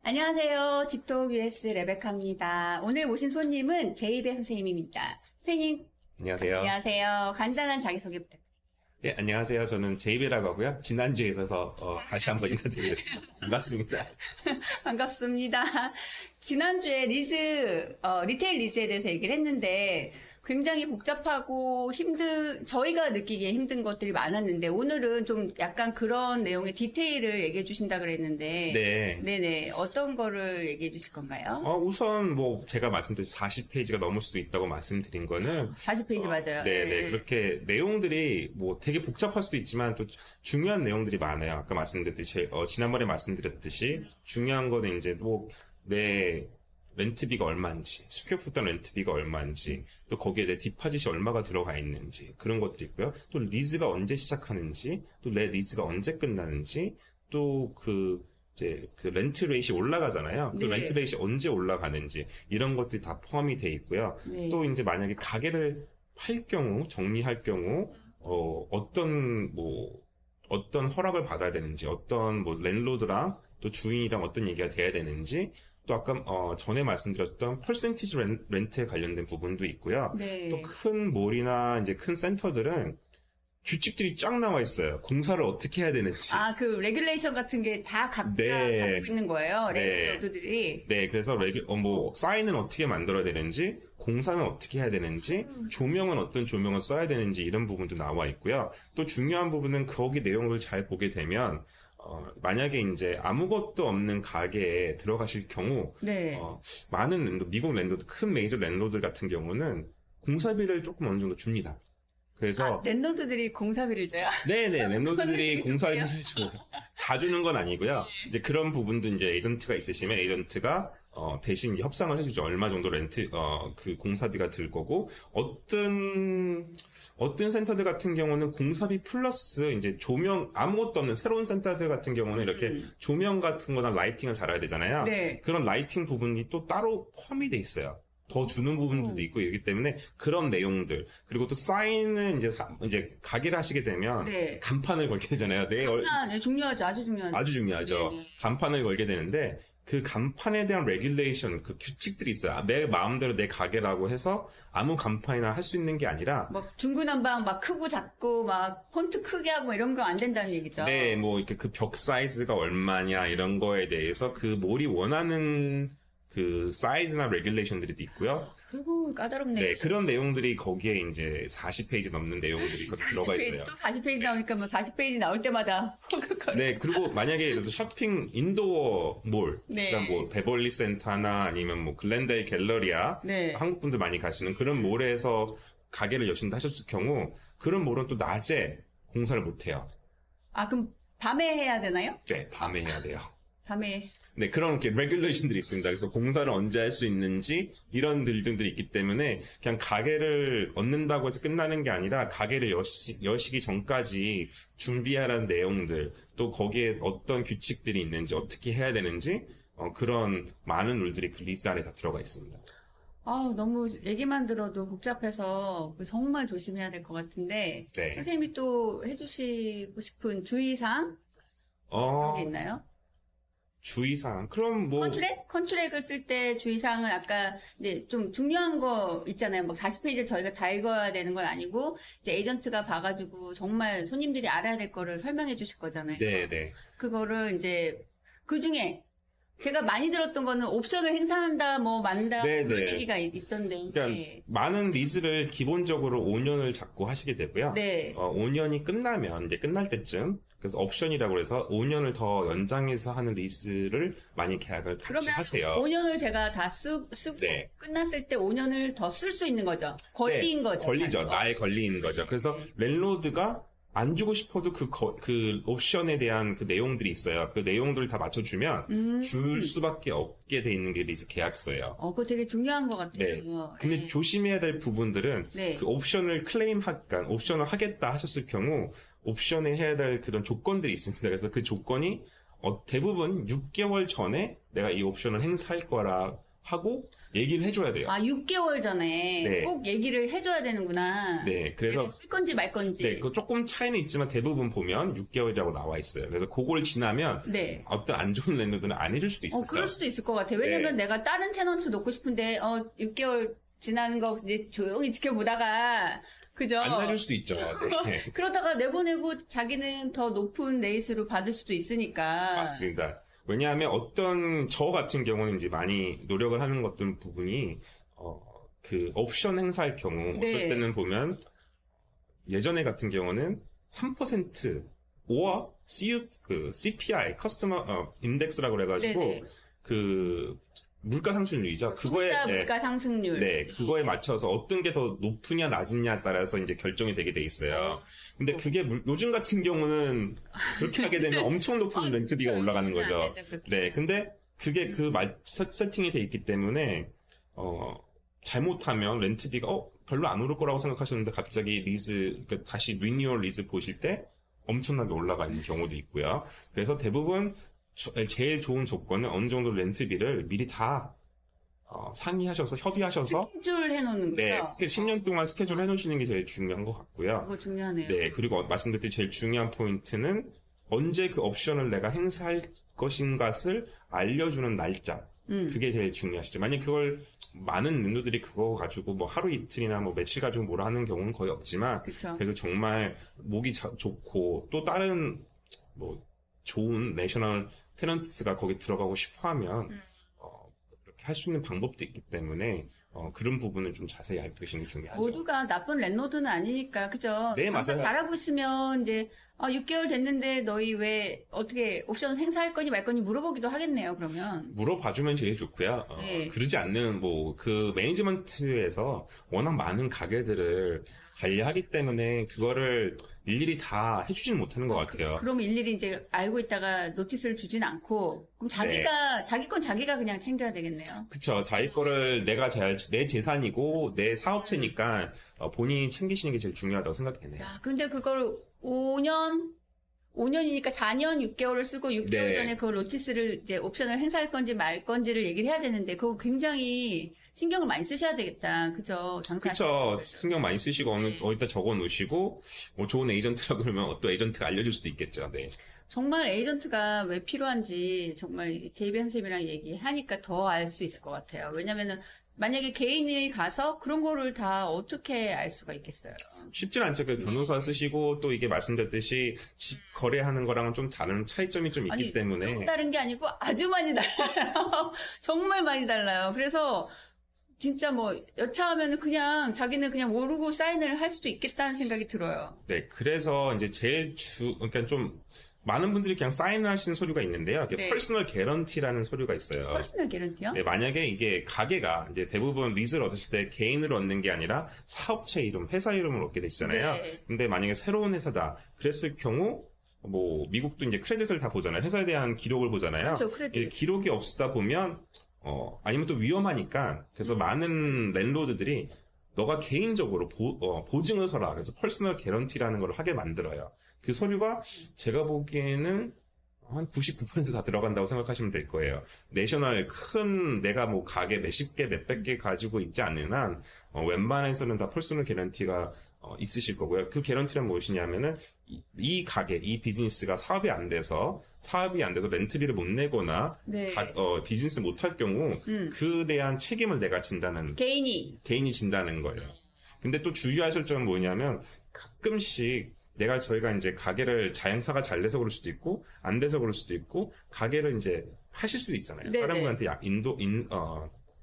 안녕하세요. 집톡 US 레베카입니다. 오늘 모신 손님은 제이베 선생님입니다. 선생님, 안녕하세요. 안녕하세요. 간단한 자기소개 부탁드립니다. 예, 안녕하세요. 저는 제이베라고 하고요. 지난주에 이어서 다시 한번 인사드리겠습니다. 반갑습니다. 반갑습니다. 지난주에 리테일 리즈에 대해서 얘기를 했는데 굉장히 복잡하고 저희가 느끼기에 힘든 것들이 많았는데 오늘은 좀 약간 그런 내용의 디테일을 얘기해 주신다 그랬는데 네. 네네. 어떤 거를 얘기해 주실 건가요? 우선 제가 말씀드린 40페이지가 넘을 수도 있다고 말씀드린 거는 40페이지 맞아요. 네네. 그렇게 내용들이 되게 복잡할 수도 있지만 또 중요한 내용들이 많아요. 아까 말씀드렸듯이 지난번에 말씀드렸듯이 중요한 거는 이제 내 렌트비가 얼마인지, 스퀘어풋 렌트비가 얼마인지, 또 거기에 내 디파짓이 얼마가 들어가 있는지, 그런 것들이 있고요. 또 리즈가 언제 시작하는지, 또 내 리즈가 언제 끝나는지, 또 이제 렌트 레이트이 올라가잖아요. 또 네. 렌트 레이트이 언제 올라가는지, 이런 것들이 다 포함이 돼 있고요. 네. 또 이제 만약에 가게를 팔 경우, 정리할 경우, 어떤 허락을 받아야 되는지, 어떤 랜로드랑 또 주인이랑 어떤 얘기가 돼야 되는지, 또 아까 전에 말씀드렸던 퍼센티지 렌트에 관련된 부분도 있고요. 네. 또 큰 몰이나 이제 큰 센터들은 규칙들이 쫙 나와 있어요. 공사를 어떻게 해야 되는지. 레귤레이션 같은 게 다 각자 네. 갖고 있는 거예요. 네. 레귤러들이. 네, 그래서 사인은 어떻게 만들어야 되는지, 공사는 어떻게 해야 되는지, 조명은 어떤 조명을 써야 되는지 이런 부분도 나와 있고요. 또 중요한 부분은 거기 내용을 잘 보게 되면 만약에 이제 아무것도 없는 가게에 들어가실 경우, 네. 많은 미국 랜로드, 큰 메이저 랜로드 같은 경우는 공사비를 조금 어느 정도 줍니다. 그래서 랜로드들이 공사비를 줘요? 네네, 랜로드들이 그건 공사비를 주고 다 주는 건 아니고요. 이제 그런 부분도 이제 에이전트가 있으시면 에이전트가 대신 협상을 해주죠. 얼마 정도 그 공사비가 들 거고, 어떤 센터들 같은 경우는 공사비 플러스 이제 조명, 아무것도 없는 새로운 센터들 같은 경우는 이렇게 조명 같은 거나 라이팅을 달아야 되잖아요. 네. 그런 라이팅 부분이 또 따로 포함이 돼 있어요. 더 주는 부분들도 있고 이러기 때문에 그런 내용들, 그리고 또 사인은 이제 가게를 하시게 되면 네. 간판을 걸게 되잖아요. 네, 중요하죠. 아주 중요하죠. 아주 중요하죠. 네네. 간판을 걸게 되는데 그 간판에 대한 레귤레이션, 그 규칙들이 있어요. 내 마음대로 내 가게라고 해서 아무 간판이나 할 수 있는 게 아니라 중구난방 크고 작고 폰트 크게 하고 이런 거 안 된다는 얘기죠. 네, 이렇게 그 벽 사이즈가 얼마냐 이런 거에 대해서 그 몰이 원하는 그 사이즈나 레귤레이션들이 있고요. 그리고 까다롭네요. 네, 그런 내용들이 거기에 이제 40페이지 넘는 내용들이 들어가 있어요. 또 40페이지 나오니까 40페이지 나올 때마다 네, 그리고 만약에 예를 들어서 쇼핑 인도어 몰, 네. 그러니까 베벌리 센터나 아니면 글렌데일 갤러리아, 네. 한국 분들 많이 가시는 그런 몰에서 가게를 여신다 하셨을 경우, 그런 몰은 또 낮에 공사를 못 해요. 그럼 밤에 해야 되나요? 네, 밤에 해야 돼요. 밤에. 네, 그런 레귤레이션들이 있습니다. 그래서 공사를 언제 할 수 있는지 이런 들들이 있기 때문에 그냥 가게를 얻는다고 해서 끝나는 게 아니라 가게를 여시기 전까지 준비하라는 내용들, 또 거기에 어떤 규칙들이 있는지 어떻게 해야 되는지 그런 많은 룰들이 그 리스 안에 다 들어가 있습니다. 너무 얘기만 들어도 복잡해서 정말 조심해야 될 것 같은데 네. 선생님이 또 해주시고 싶은 주의사항 그런 게 있나요? 주의사항. 그럼 컨트랙을 쓸 때 주의사항은 아까 이제 좀 중요한 거 있잖아요. 40페이지를 저희가 다 읽어야 되는 건 아니고 이제 에이전트가 봐가지고 정말 손님들이 알아야 될 거를 설명해 주실 거잖아요. 네. 그거를 이제 그 중에 제가 많이 들었던 거는 옵션을 행사한다, 만다, 네, 그런 네. 얘기가 있던데. 그러니까 많은 리즈를 기본적으로 5년을 잡고 하시게 되고요. 네. 5년이 끝나면 이제 끝날 때쯤 그래서 옵션이라고 해서 5년을 더 연장해서 하는 리즈를 많이 계약을 같이 그러면 하세요. 5년을 제가 다 쓰고 네. 끝났을 때 5년을 더 쓸 수 있는 거죠. 권리인 네, 거죠. 권리죠. 사실. 나의 권리인 거죠. 그래서 랜로드가 안 주고 싶어도 그 옵션에 대한 그 내용들이 있어요. 그 내용들을 다 맞춰주면 줄 수밖에 없게 돼 있는 게 리즈 계약서예요. 그거 되게 중요한 것 같아요. 네. 근데 네. 조심해야 될 부분들은 네. 그 옵션을 그러니까 옵션을 하겠다 하셨을 경우 옵션에 해야 될 그런 조건들이 있습니다. 그래서 그 조건이 대부분 6개월 전에 내가 이 옵션을 행사할 거라 하고 얘기를 해줘야 돼요. 아, 6개월 전에 네. 꼭 얘기를 해줘야 되는구나. 네, 그래서 내가 쓸 건지 말 건지. 네, 그 조금 차이는 있지만 대부분 보면 6개월이라고 나와 있어요. 그래서 그걸 지나면 네. 어떤 안 좋은 랜드들은 안 해줄 수도 있어요. 그럴 수도 있을 것 같아요. 왜냐면 네. 내가 다른 테넌트 놓고 싶은데, 6개월 지나는 거 이제 조용히 지켜보다가, 그죠? 안 해줄 수도 있죠. 네. 그러다가 내보내고 자기는 더 높은 레이스로 받을 수도 있으니까. 맞습니다. 왜냐하면 어떤 저 같은 경우는 이제 많이 노력을 하는 것들 부분이 그 옵션 행사할 경우 네. 어떨 때는 보면 예전에 같은 경우는 3% or CPI 커스터머 인덱스라고 그래가지고 네네. 그 물가 상승률이죠. 소비자 물가 상승률. 네, 그거에 맞춰서 어떤 게 더 높으냐 낮으냐에 따라서 이제 결정이 되게 돼 있어요. 근데 그게 요즘 같은 경우는 그렇게 하게 되면 엄청 높은 렌트비가 그쵸. 올라가는 요즘은 안 거죠. 되죠, 그렇게. 네, 근데 그게 세팅이 돼 있기 때문에 잘못하면 렌트비가 별로 안 오를 거라고 생각하셨는데 갑자기 그러니까 다시 리뉴얼 리즈 보실 때 엄청나게 올라가 있는 경우도 있고요. 그래서 대부분 제일 좋은 조건은 어느 정도 렌트비를 미리 다 상의하셔서 협의하셔서 스케줄 해놓는 거죠? 네, 10년 동안 스케줄 해놓으시는 게 제일 중요한 것 같고요. 그거 중요하네요. 네, 그리고 말씀드린 제일 중요한 포인트는 언제 그 옵션을 내가 행사할 것인가를 알려주는 날짜. 그게 제일 중요하시죠. 만약 그걸 많은 랜더들이 그거 가지고 뭐 하루 이틀이나 뭐 며칠 가지고 뭐라 하는 경우는 거의 없지만 그쵸. 그래도 정말 목이 좋고 또 다른 뭐 좋은 내셔널 테넌트스가 거기 들어가고 싶어 하면 그렇게 할 수 있는 방법도 있기 때문에 그런 부분을 좀 자세히 알고 계시는 게 중요하죠. 모두가 나쁜 랜로드는 아니니까, 그죠? 네, 장사 맞아요. 잘하고 있으면, 이제, 6개월 됐는데, 너희 왜, 어떻게, 옵션 행사할 거니 말 거니 물어보기도 하겠네요, 그러면. 물어봐주면 제일 좋고요. 네. 그러지 않는 그 매니지먼트에서 워낙 많은 가게들을 관리하기 때문에 그거를 일일이 다 해주지는 못하는 것 같아요. 그럼 일일이 이제 알고 있다가 노티스를 주진 않고, 그럼 자기 건 자기가 그냥 챙겨야 되겠네요. 그쵸. 자기 거를 내 재산이고 내 사업체니까 본인이 챙기시는 게 제일 중요하다고 생각해요. 야, 근데 그걸 5년이니까 4년 6개월을 쓰고 6개월 네. 전에 그 노티스를 이제 옵션을 행사할 건지 말 건지를 얘기를 해야 되는데, 그거 굉장히 신경을 많이 쓰셔야 되겠다. 그죠? 그쵸. 신경 많이 쓰시고 어디다 적어 놓으시고 뭐 좋은 에이전트라 그러면 또 에이전트가 알려줄 수도 있겠죠. 네. 정말 에이전트가 왜 필요한지 정말 제이비한 쌤이랑 얘기하니까 더 알 수 있을 것 같아요. 왜냐면은 만약에 개인이 가서 그런 거를 다 어떻게 알 수가 있겠어요. 쉽진 않죠. 그 변호사 쓰시고 또 이게 말씀드렸듯이 집 거래하는 거랑은 좀 다른 차이점이 좀 있기 때문에 좀 다른 게 아니고 아주 많이 달라요. 정말 많이 달라요. 그래서 진짜 뭐 여차하면 그냥 자기는 그냥 모르고 사인을 할 수도 있겠다는 생각이 들어요. 네, 그래서 이제 그러니까 좀 많은 분들이 그냥 사인하시는 서류가 있는데요. 네. 퍼스널 개런티라는 서류가 있어요. 퍼스널 개런티요? 네, 만약에 이게 가게가 이제 대부분 리즈를 얻으실 때 개인으로 얻는 게 아니라 사업체 이름, 회사 이름을 얻게 되시잖아요. 네. 근데 만약에 새로운 회사다. 그랬을 경우 뭐 미국도 이제 크레딧을 다 보잖아요. 회사에 대한 기록을 보잖아요. 그렇죠, 크레딧. 이 기록이 없다 보면 아니면 또 위험하니까 그래서 많은 랜로드들이 너가 개인적으로 보증을 서라. 그래서 퍼스널 개런티라는 걸 하게 만들어요. 그 서류가 제가 보기에는 한 99% 다 들어간다고 생각하시면 될 거예요. 내셔널 큰 내가 뭐 가게 몇십 개, 몇백 개 가지고 있지 않는 한 웬만해서는 다 퍼스널 개런티가 있으실 거고요. 그 개런티란 무엇이냐면은 이 가게, 이 비즈니스가 사업이 안 돼서 렌트비를 못 내거나 네. 비즈니스 못 할 경우 그에 대한 책임을 내가 진다는 개인이 진다는 거예요. 근데 또 주의하실 점은 뭐냐면 가끔씩 저희가 이제 가게를 자영사가 잘 돼서 그럴 수도 있고 안 돼서 그럴 수도 있고 가게를 이제 하실 수도 있잖아요. 네네. 다른 분한테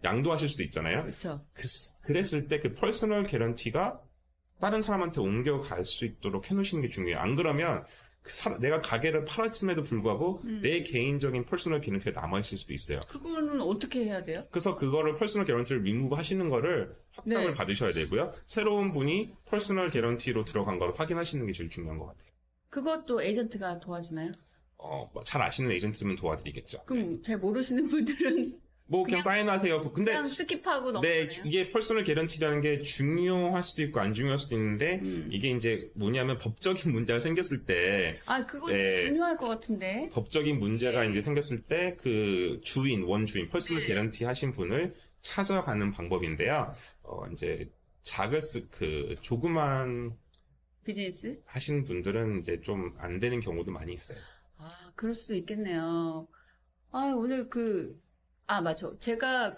양도하실 수도 있잖아요. 그렇죠. 그랬을 때 그 퍼스널 개런티가 다른 사람한테 옮겨갈 수 있도록 해놓으시는 게 중요해요. 안 그러면 내가 가게를 팔았음에도 불구하고 내 개인적인 퍼스널 개런티가 남아있을 수도 있어요. 그거는 어떻게 해야 돼요? 그래서 그거를 퍼스널 개런티를 리무브 하시는 거를 확답을 네. 받으셔야 되고요. 새로운 분이 퍼스널 개런티로 들어간 거를 확인하시는 게 제일 중요한 것 같아요. 그것도 에이전트가 도와주나요? 잘 아시는 에이전트면 도와드리겠죠. 그럼 잘 모르시는 분들은 뭐 그냥 사인하세요. 근데 그냥 스킵하고 네, 넘어가네요. 이게 퍼스널 개런티라는 게 중요할 수도 있고 안 중요할 수도 있는데 이게 이제 뭐냐면 법적인 문제가 생겼을 때 그거 네. 중요할 것 같은데. 법적인 문제가 네. 이제 생겼을 때 그 주인, 원주인, 퍼스널 네. 개런티 하신 분을 찾아가는 방법인데요. 이제 조그만 비즈니스? 하시는 분들은 이제 좀 안 되는 경우도 많이 있어요. 그럴 수도 있겠네요. 오늘 맞죠. 제가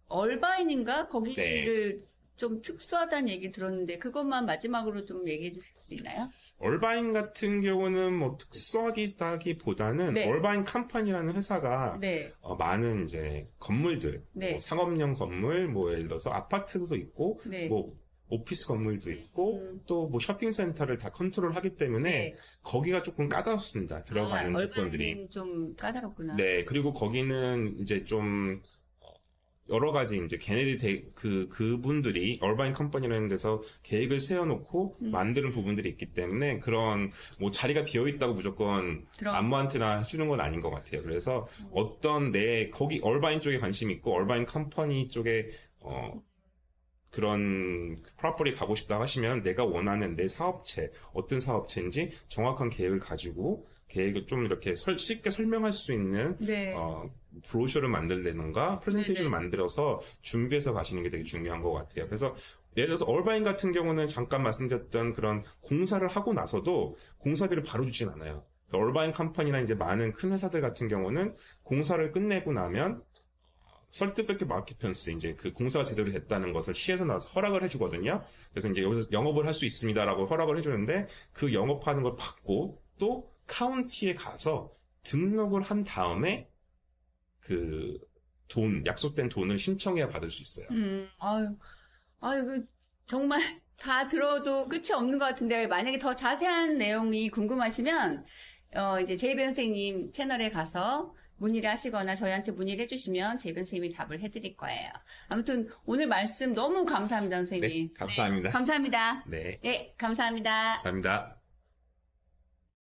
얼바인인가? 거기를 좀 특수하다는 얘기 들었는데, 그것만 마지막으로 좀 얘기해 주실 수 있나요? 얼바인 같은 경우는 뭐 특수하다기보다는 네. 얼바인 컴퍼니라는 회사가 네. 많은 이제 건물들, 네. 뭐 상업용 건물, 뭐 예를 들어서 아파트도 있고, 네. 뭐 오피스 건물도 있고, 또 뭐 쇼핑센터를 다 컨트롤하기 때문에 네. 거기가 조금 까다롭습니다. 들어가는 조건들이. 얼바인이 좀 까다롭구나. 네, 그리고 거기는 이제 좀 여러 가지 이제 걔네들이 그분들이 얼바인 컴퍼니라는 데서 계획을 세워놓고 만드는 부분들이 있기 때문에 그런 뭐 자리가 비어 있다고 무조건 아무한테나 해주는 건 아닌 것 같아요. 그래서 거기 얼바인 쪽에 관심 있고 얼바인 컴퍼니 쪽에 그런 프로퍼리 가고 싶다 하시면 내가 원하는 내 사업체, 어떤 사업체인지 정확한 계획을 가지고 계획을 좀 이렇게 쉽게 설명할 수 있는 네. 브로셔를 만들다던가 프레젠테이션을 네네. 만들어서 준비해서 가시는 게 되게 중요한 것 같아요. 그래서 예를 들어서 얼바인 같은 경우는 잠깐 말씀드렸던 그런 공사를 하고 나서도 공사비를 바로 주진 않아요. 얼바인 컴퍼니나 이제 많은 큰 회사들 같은 경우는 공사를 끝내고 나면 설득백기 마켓펜스 이제 그 공사가 제대로 됐다는 것을 시에서 나와서 허락을 해주거든요. 그래서 이제 여기서 영업을 할 수 있습니다라고 허락을 해주는데 그 영업하는 걸 받고 또 카운티에 가서 등록을 한 다음에 약속된 돈을 신청해야 받을 수 있어요. 이거 정말 다 들어도 끝이 없는 것 같은데, 만약에 더 자세한 내용이 궁금하시면, 이제 제이 변호사님 채널에 가서 문의를 하시거나 저희한테 문의를 해주시면 제이 변호사님이 답을 해드릴 거예요. 아무튼 오늘 말씀 너무 감사합니다, 선생님. 네, 감사합니다. 네, 감사합니다. 네, 네, 감사합니다. 감사합니다.